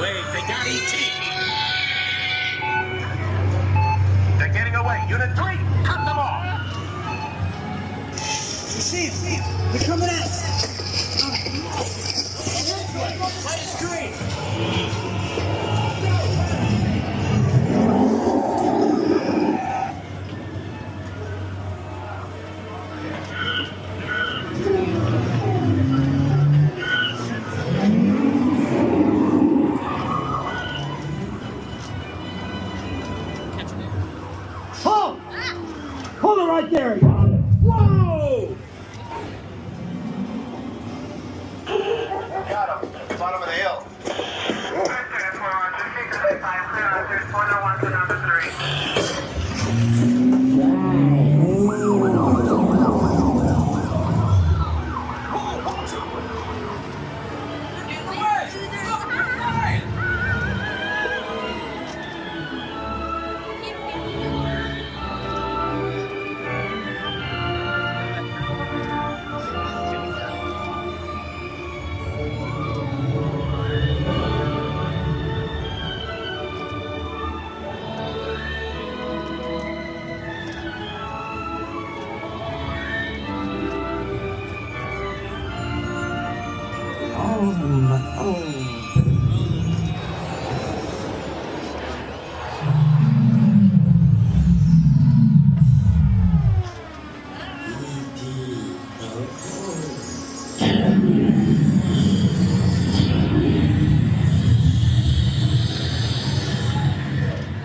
Wait, they got ET. They're getting away. Unit 3, cut them off. See, they're coming at us. Light is green. Hold it right there. Whoa! Got him. Bottom of the hill.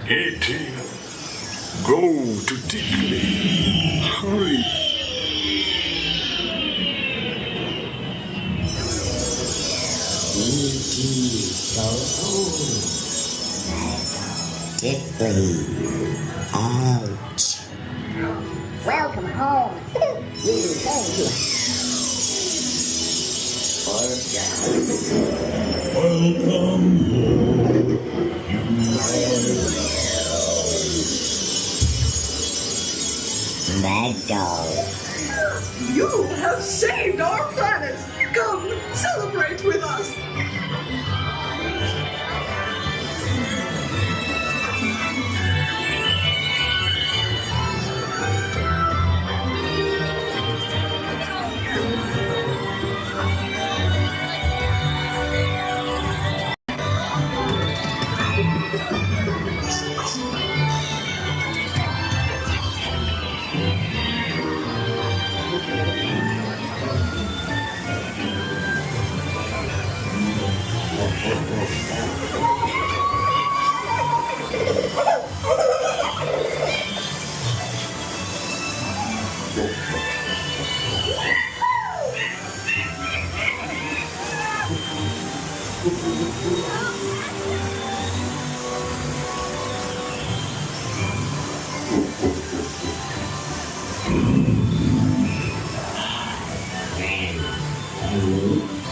E.T. Go to Tickly. Hurry. E.T. Go home. Tickly. Ouch. Welcome home. You thank you. Welcome home. Mad dog. You have saved our planet! Come, celebrate with us!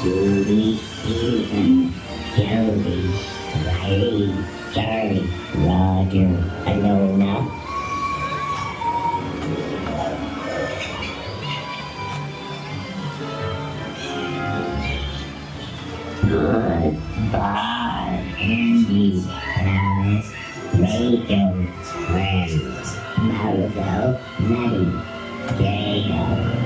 Judy, Ethan, Jody, Riley, Charlie, Roger, Alona. Goodbye, Andy, Alice, Rachel, friends, Maribel, Maddie, Jacob.